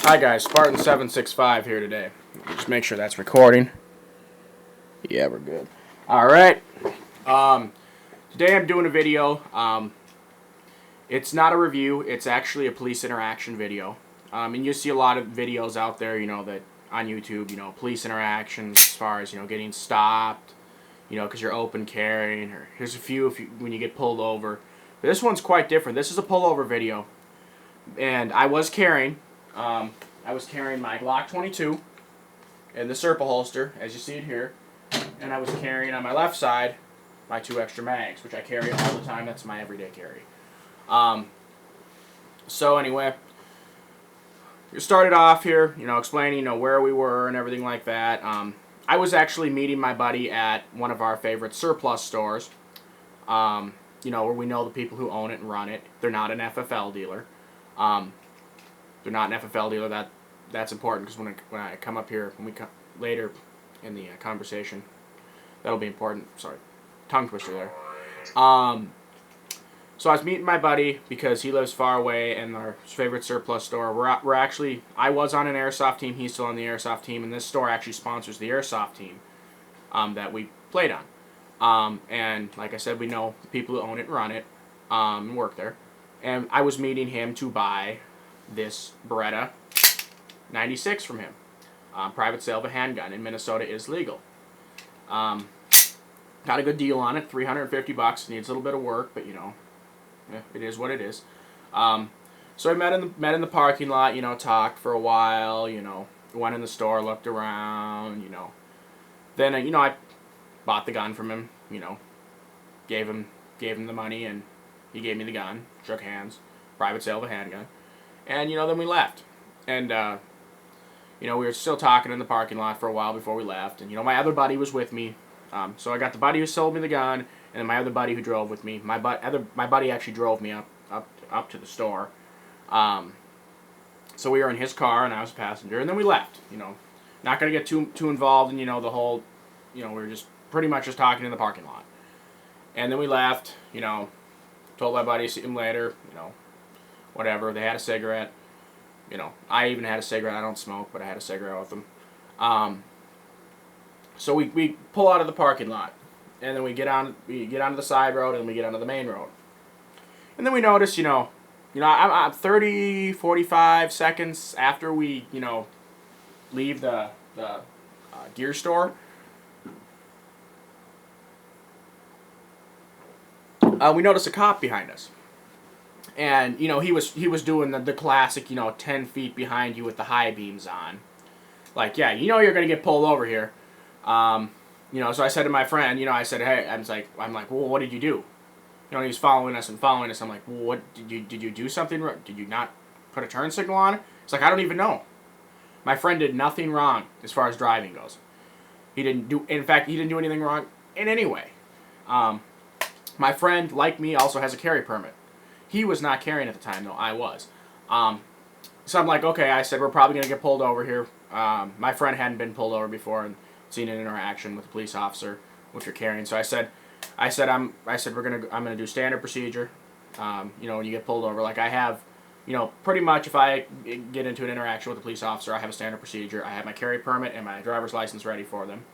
Hi guys, Spartan765 here today. Just make sure that's recording. Yeah, we're good. Alright. Today I'm doing a video. It's not a review, it's actually a police interaction video. And you see a lot of videos out there, that on YouTube, police interactions as far as, getting stopped, because you're open carrying, or here's a few when you get pulled over. But this one's quite different. This is a pullover video. And I was carrying my Glock 22 in the Serpa holster, as you see it here. And I was carrying on my left side my 2 extra mags, which I carry all the time. That's my everyday carry. So anyway, we started off here, explaining, where we were and everything like that. I was actually meeting my buddy at one of our favorite surplus stores, where we know the people who own it and run it. They're not an FFL dealer. They're not an FFL dealer. That's important, because when I come up here, when we come later in the conversation, that'll be important. Sorry, tongue twister there. So I was meeting my buddy because he lives far away, and our favorite surplus store. We're actually, I was on an airsoft team. He's still on the airsoft team, and this store actually sponsors the airsoft team that we played on. And like I said, we know the people who own it and run it and work there. And I was meeting him to buy this Beretta 96 from him. Private sale of a handgun in Minnesota is legal. Got a good deal on it, $350. Needs a little bit of work, but it is what it is. So I met in the parking lot. Talked for a while. Went in the store, looked around. Then I bought the gun from him. Gave him the money, and he gave me the gun. Shook hands. Private sale of a handgun. And, then we left. And, we were still talking in the parking lot for a while before we left. And, my other buddy was with me. So I got the buddy who sold me the gun, and then my other buddy who drove with me. My buddy actually drove me up to the store. So we were in his car, and I was a passenger. And then we left. Not going to get too involved in, the whole, we were just pretty much just talking in the parking lot. And then we left, told my buddy, see him later, whatever. They had a cigarette. I even had a cigarette. I don't smoke, but I had a cigarette with them. So we pull out of the parking lot, and then we get onto the side road, and we get onto the main road. And then we notice, I'm 30, 45 seconds after we, leave the gear store. We notice a cop behind us. And, he was doing the classic, 10 feet behind you with the high beams on. Like, yeah, you're going to get pulled over here. So I said to my friend, I said, hey, I'm like, well, what did you do? He's following us. I'm like, well, what, did you do something wrong? Did you not put a turn signal on? It's like, I don't even know. My friend did nothing wrong as far as driving goes. In fact, he didn't do anything wrong in any way. My friend, like me, also has a carry permit. He was not carrying at the time, though. I was. So I'm like, okay, I said, we're probably going to get pulled over here. My friend hadn't been pulled over before and seen an interaction with a police officer if you're carrying. So I'm gonna do standard procedure. When you get pulled over, like I have, pretty much if I get into an interaction with a police officer, I have a standard procedure. I have my carry permit and my driver's license ready for them.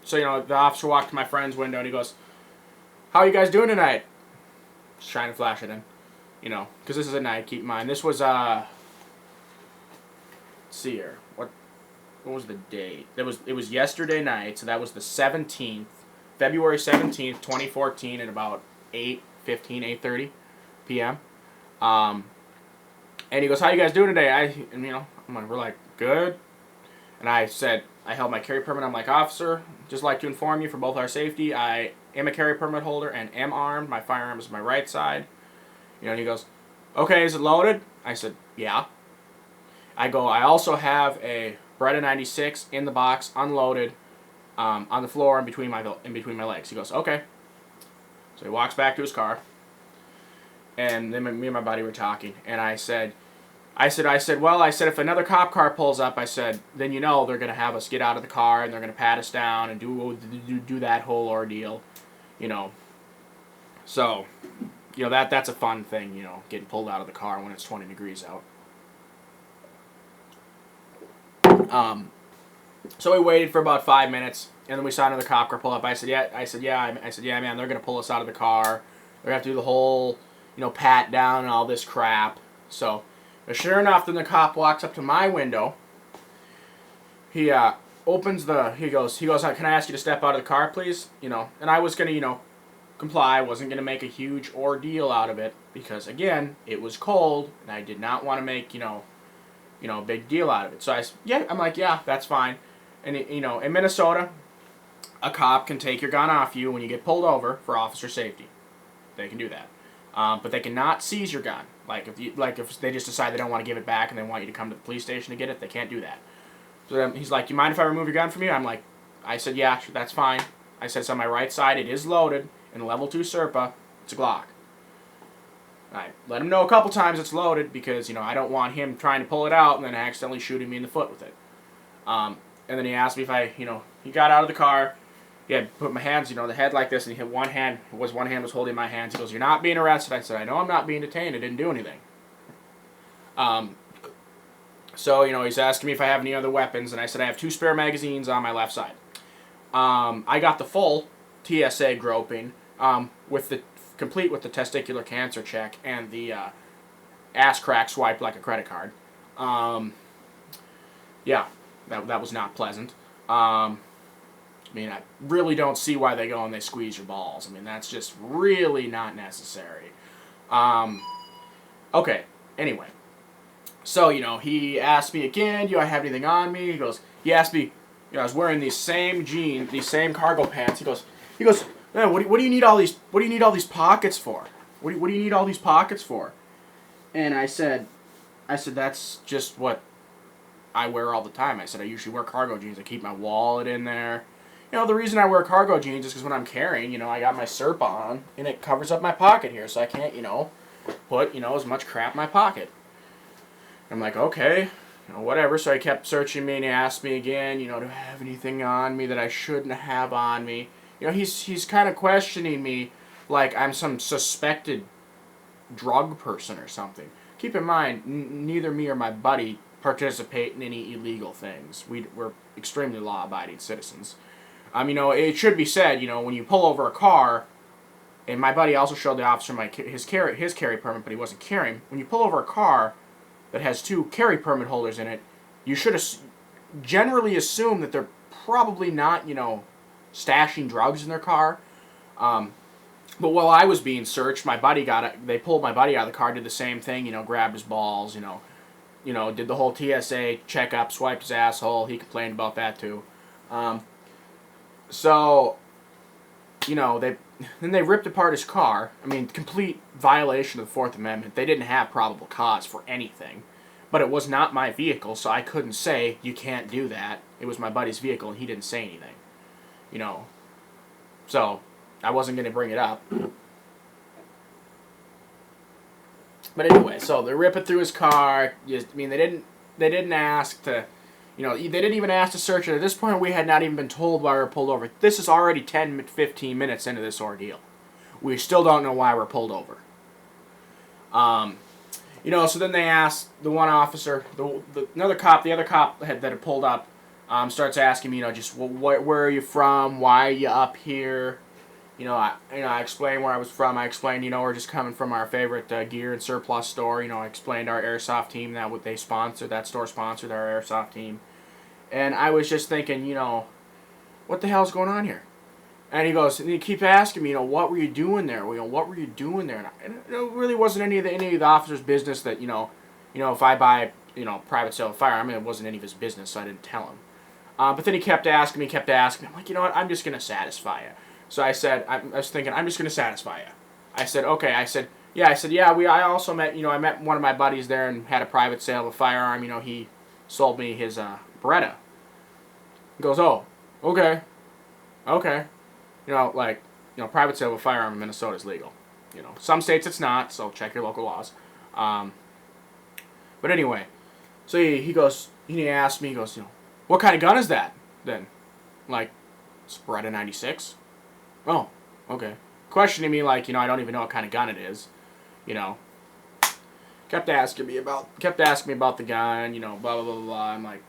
So the officer walked to my friend's window and he goes, "How are you guys doing tonight?" Just trying to flash at him, because this is at night. Keep in mind, this was let's see here. What was the date? It was yesterday night, so that was the 17th, February 17th, 2014, at about 8:30 p.m. And he goes, "How you guys doing today?" We're like, "Good." And I held my carry permit. I'm like, "Officer, just like to inform you for both our safety, I am a carry permit holder and am armed. My firearm is on my right side." And he goes, "Okay, is it loaded?" I said, "Yeah." I go, "I also have a Beretta 96 in the box, unloaded, on the floor in between my legs." He goes, "Okay." So he walks back to his car, and then me and my buddy were talking, and I said, well, if another cop car pulls up, I said, then they're going to have us get out of the car, and they're going to pat us down and do that whole ordeal, So, that's a fun thing, getting pulled out of the car when it's 20 degrees out. So we waited for about 5 minutes, and then we saw another cop car pull up. I said, yeah, man, they're gonna pull us out of the car. They're gonna have to do the whole, pat down and all this crap. So, sure enough, then the cop walks up to my window. He opens he goes, can I ask you to step out of the car, please? And I was gonna, comply. I wasn't gonna make a huge ordeal out of it because, again, it was cold, and I did not want to make, a big deal out of it. So I'm like, yeah, that's fine. And in Minnesota, a cop can take your gun off you when you get pulled over for officer safety. They can do that, but they cannot seize your gun. If they just decide they don't want to give it back and they want you to come to the police station to get it, they can't do that. So then he's like, "You mind if I remove your gun from you?" I said, "Yeah, sure, that's fine." I said, "It's on my right side. It is loaded in level 2 Serpa. It's a Glock." I let him know a couple times it's loaded because I don't want him trying to pull it out and then accidentally shooting me in the foot with it. And then he asked me if he got out of the car. He had put my hands, the head like this, and he hit one hand was holding my hands. He goes, "You're not being arrested." I said, "I know I'm not being detained. I didn't do anything." So, he's asking me if I have any other weapons, and I said I have 2 spare magazines on my left side. I got the full TSA groping, complete with the testicular cancer check and the ass crack swiped like a credit card. Yeah. That was not pleasant. I really don't see why they go and they squeeze your balls. That's just really not necessary. Okay, anyway. So, he asked me again, do I have anything on me? He asked me, I was wearing these same jeans, these same cargo pants. He goes, "Man, what do you need all these pockets for? What do you need all these pockets for?" And I said, "That's just what I wear all the time." I said, "I usually wear cargo jeans. I keep my wallet in there. The reason I wear cargo jeans is because when I'm carrying, I got my Serpa on, and it covers up my pocket here, so I can't, put, as much crap in my pocket." I'm like, okay, whatever. So I kept searching me, and he asked me again, do I have anything on me that I shouldn't have on me? He's kind of questioning me like I'm some suspected drug person or something. Keep in mind, neither me or my buddy participate in any illegal things. We're extremely law-abiding citizens. It should be said, when you pull over a car, and my buddy also showed the officer his carry permit, but he wasn't carrying. When you pull over a car that has 2 carry permit holders in it, you should generally assume that they're probably not, stashing drugs in their car. But while I was being searched, they pulled my buddy out of the car, did the same thing, grabbed his balls, did the whole TSA checkup, swiped his asshole. He complained about that too. So, they ripped apart his car. Complete violation of the 4th Amendment. They didn't have probable cause for anything. But it was not my vehicle, so I couldn't say, "You can't do that." It was my buddy's vehicle, and he didn't say anything. So I wasn't going to bring it up. But anyway, so they rip it through his car. They didn't ask to, they didn't even ask to search it. At this point, we had not even been told why we were pulled over. This is already 10, 15 minutes into this ordeal. We still don't know why we're pulled over. So then they asked the one officer, the other cop that had pulled up, starts asking me, just where are you from? Why are you up here? I explained where I was from. I explained, we're just coming from our favorite gear and surplus store. I explained our airsoft team, that store sponsored our airsoft team. And I was just thinking, what the hell's going on here? And he keeps asking me, what were you doing there? What were you doing there? And it really wasn't any of the officer's business that, if I buy, private sale of firearm, it wasn't any of his business, so I didn't tell him. But then he kept asking me. I'm like, what? I'm just going to satisfy you. So I said, I was thinking, I'm just going to satisfy you. I said, okay. I said, I also met, I met one of my buddies there and had a private sale of a firearm. He sold me his Beretta. He goes, "Oh, okay. Private sale of a firearm in Minnesota is legal. Some states it's not, so check your local laws." But anyway, so he asked me, "What kind of gun is that then?" It's a Beretta 96. "Oh, okay." Questioning me I don't even know what kind of gun it is. Kept asking me about the gun, blah, blah, blah, blah. I'm like,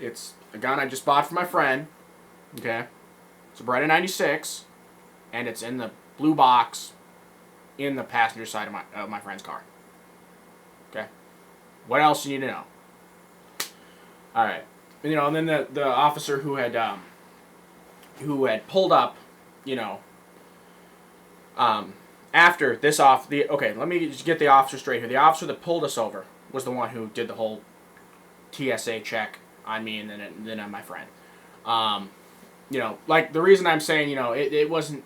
It's a gun I just bought for my friend. Okay, it's a Beretta 96, and it's in the blue box in the passenger side of my friend's car. Okay, what else do you need to know? All right, and then the officer who had pulled up, you know, after this okay, let me just get the officer straight here. The officer that pulled us over was the one who did the whole TSA check on me and then on my friend. Like the reason I'm saying, it was an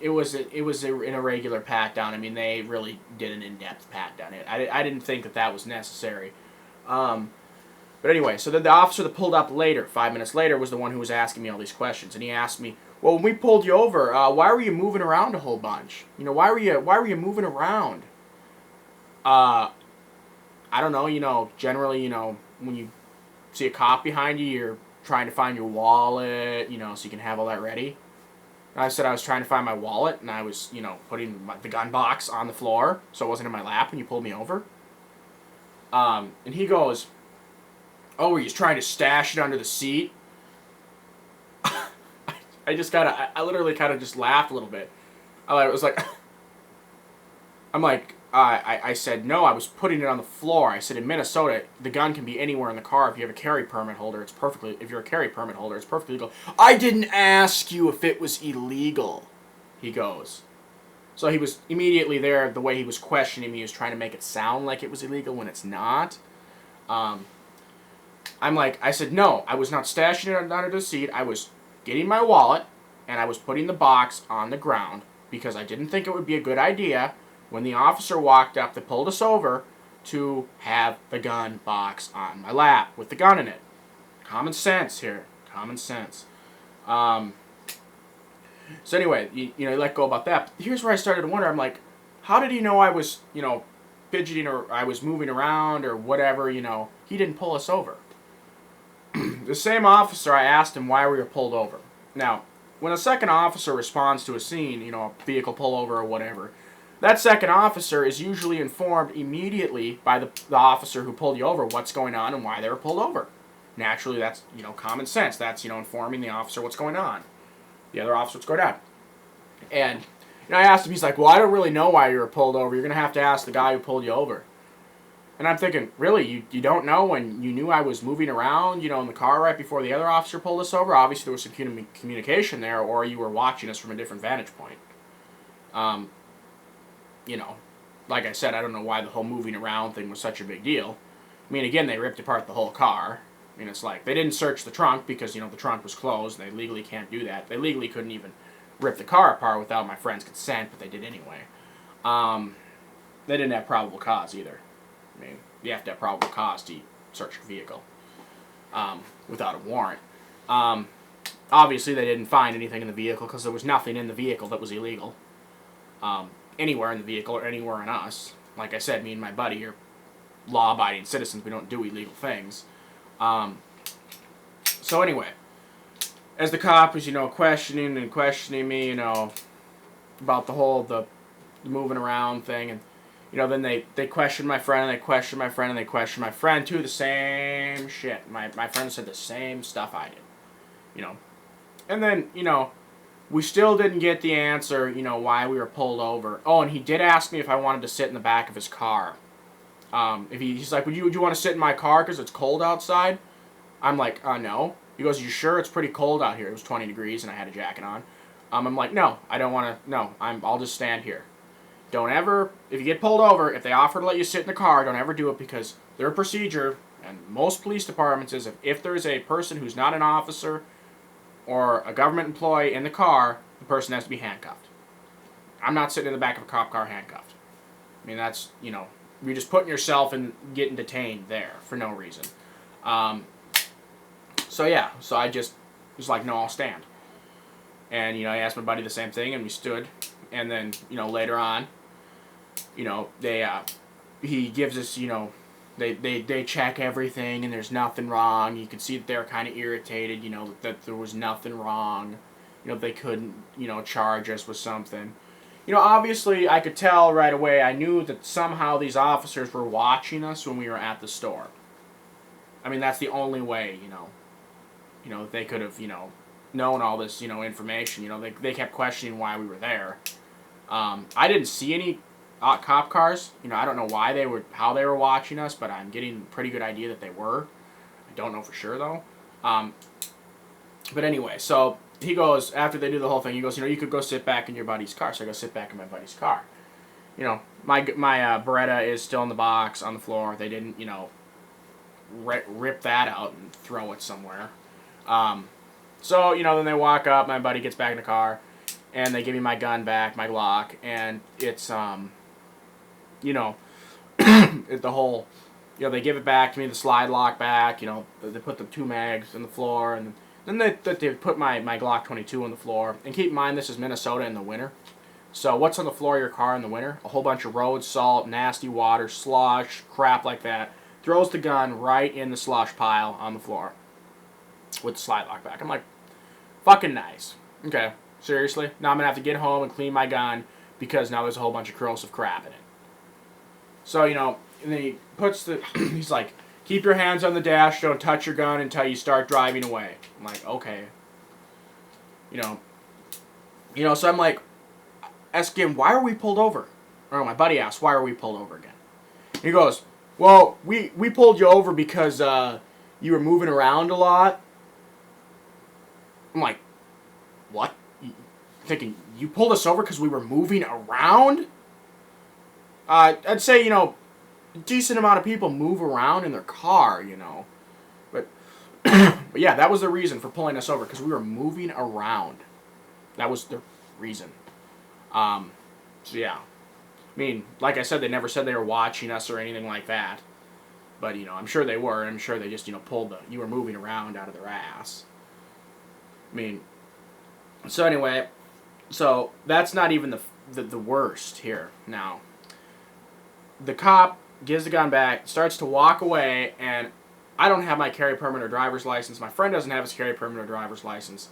irregular pat down. I mean, they really did an in-depth pat down. I didn't think that was necessary. But anyway, so then the officer that pulled up later, 5 minutes later, was the one who was asking me all these questions, and he asked me, "Well, when we pulled you over, why were you moving around a whole bunch? Why were you moving around?" I don't know. Generally, when you see a cop behind you, you're trying to find your wallet, so you can have all that ready. And I said I was trying to find my wallet, and I was, putting the gun box on the floor so it wasn't in my lap when you pulled me over. And he goes, "Oh, were you trying to stash it under the seat?" I literally kind of just laughed a little bit. I was like, I said, "No, I was putting it on the floor." I said, "In Minnesota, the gun can be anywhere in the car. If you have a carry permit holder, if you're a carry permit holder, it's perfectly legal." "I didn't ask you if it was illegal," he goes. So he was immediately there, the way he was questioning me, he was trying to make it sound like it was illegal when it's not. I said, "No, I was not stashing it under the seat. I was getting my wallet, and I was putting the box on the ground because I didn't think it would be a good idea when the officer walked up that pulled us over to have the gun box on my lap with the gun in it." Common sense here. Common sense. So anyway, you let go about that. But here's where I started to wonder. I'm like, how did he know I was, fidgeting or I was moving around or whatever, He didn't pull us over. The same officer, I asked him why we were pulled over. Now, when a second officer responds to a scene, a vehicle pullover or whatever, that second officer is usually informed immediately by the officer who pulled you over what's going on and why they were pulled over. Naturally, that's, common sense. That's, informing the officer what's going on. The other officer what's going on. And I asked him, he's like, "Well, I don't really know why you were pulled over. You're going to have to ask the guy who pulled you over." And I'm thinking, really, you don't know when you knew I was moving around, in the car right before the other officer pulled us over? Obviously, there was some communication there, or you were watching us from a different vantage point. Like I said, I don't know why the whole moving around thing was such a big deal. I mean, again, they ripped apart the whole car. I mean, it's like, they didn't search the trunk because, the trunk was closed. They legally can't do that. They legally couldn't even rip the car apart without my friend's consent, but they did anyway. They didn't have probable cause either. I mean, you have to have probable cause to search a vehicle without a warrant. Obviously, they didn't find anything in the vehicle because there was nothing in the vehicle that was illegal. Anywhere in the vehicle or anywhere in us. Like I said, me and my buddy are law-abiding citizens. We don't do illegal things. So anyway, as the cop was, questioning me, about the whole, the moving around thing, and, then they questioned my friend, and they questioned my friend, and they questioned my friend, too, the same shit. My friend said the same stuff I did, And then, we still didn't get the answer, why we were pulled over. Oh, and he did ask me if I wanted to sit in the back of his car. He's like, would you want to sit in my car because it's cold outside? I'm like, no. He goes, "You sure? It's pretty cold out here." It was 20 degrees and I had a jacket on. I'm like, "No, I don't want to. No, I'll just stand here." Don't ever, if you get pulled over, if they offer to let you sit in the car, don't ever do it because their procedure, and most police departments, is if there's a person who's not an officer or a government employee in the car, the person has to be handcuffed. I'm not sitting in the back of a cop car handcuffed. I mean, that's, you're just putting yourself in getting detained there for no reason. So I just was like, "No, I'll stand." And, I asked my buddy the same thing, and we stood. And then, later on, he gives us, they check everything, and there's nothing wrong. You could see that they're kind of irritated, that there was nothing wrong. They couldn't, charge us with something. Obviously, I could tell right away, I knew that somehow these officers were watching us when we were at the store. I mean, that's the only way, You know, they could have, you know, known all this, you know, information. You know, they kept questioning why we were there. I didn't see any cop cars. You know, I don't know how they were watching us, but I'm getting a pretty good idea that they were. I don't know for sure though. But anyway, so he goes, after they do the whole thing, he goes, you know, you could go sit back in your buddy's car. So I go sit back in my buddy's car. You know, my Beretta is still in the box on the floor. They didn't, you know, rip that out and throw it somewhere. So, you know, then they walk up, my buddy gets back in the car, and they give me my gun back, my Glock, and it's, you know, the whole, you know, they give it back to me, the slide lock back, you know, they put the 2 mags on the floor, and then they put my Glock 22 on the floor. And keep in mind, this is Minnesota in the winter. So what's on the floor of your car in the winter? A whole bunch of road salt, nasty water, slush, crap like that. Throws the gun right in the slush pile on the floor with the slide lock back. I'm like, fucking nice. Okay, seriously? Now I'm going to have to get home and clean my gun because now there's a whole bunch of corrosive crap in it. So, you know, and then he puts he's like, keep your hands on the dash, don't touch your gun until you start driving away. I'm like, okay. You know, so I'm like, asking him, why are we pulled over? Or my buddy asked, why are we pulled over again? He goes, well, we pulled you over because you were moving around a lot. I'm like, what? Thinking, you pulled us over because we were moving around? I'd say, you know, a decent amount of people move around in their car, you know. But, but yeah, that was the reason for pulling us over, because we were moving around. That was the reason. So yeah. I mean, like I said, they never said they were watching us or anything like that. But, you know, I'm sure they were. I'm sure they just, you know, pulled you were moving around out of their ass. I mean, so anyway, so that's not even the worst here now. The cop gives the gun back, starts to walk away, and I don't have my carry permit or driver's license. My friend doesn't have his carry permit or driver's license.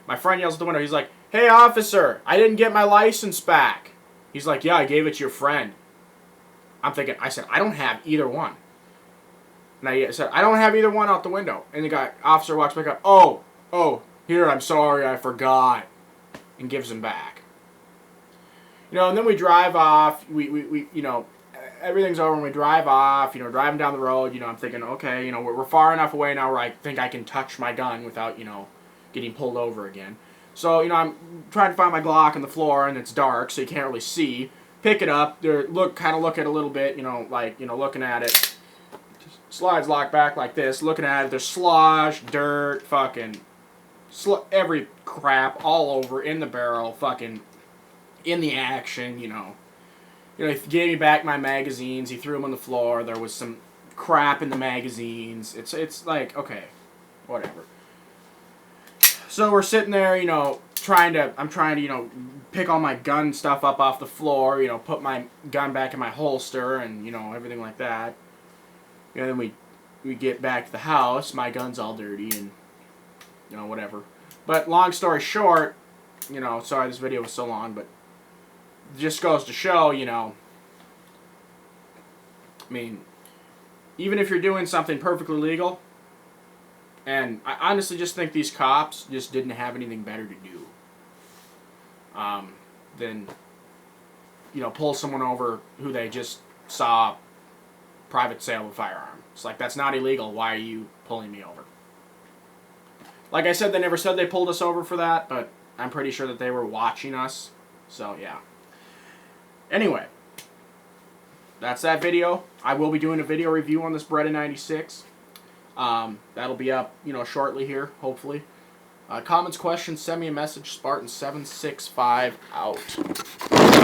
My friend yells at the window. He's like, hey, officer, I didn't get my license back. He's like, yeah, I gave it to your friend. I said, I don't have either one. And I said, I don't have either one out the window. And the officer walks back up. Oh, here, I'm sorry, I forgot. And gives him back. You know, and then we drive off. We you know, everything's over and we drive off, you know, driving down the road. You know, I'm thinking, okay, you know, we're far enough away now where I think I can touch my gun without, you know, getting pulled over again. So, you know, I'm trying to find my Glock on the floor, and it's dark, so you can't really see. Pick it up, kind of look at it a little bit, you know, like, you know, looking at it. Slides lock back like this, looking at it. There's slosh, dirt, fucking, every crap all over in the barrel, fucking, in the action, you know. You know, he gave me back my magazines. He threw them on the floor. There was some crap in the magazines. It's like, okay, whatever. So we're sitting there, you know, I'm trying to, you know, pick all my gun stuff up off the floor, you know, put my gun back in my holster and, you know, everything like that. And then we get back to the house. My gun's all dirty and, you know, whatever. But long story short, you know, sorry this video was so long, but it just goes to show, you know, I mean, even if you're doing something perfectly legal, and I honestly just think these cops just didn't have anything better to do than, you know, pull someone over who they just saw private sale of a firearm. It's like, that's not illegal. Why are you pulling me over? Like I said, they never said they pulled us over for that, but I'm pretty sure that they were watching us. So, yeah. Anyway, that's that video. I will be doing a video review on this Beretta 96. That'll be up, you know, shortly here, hopefully. Comments, questions, send me a message. Spartan765 out.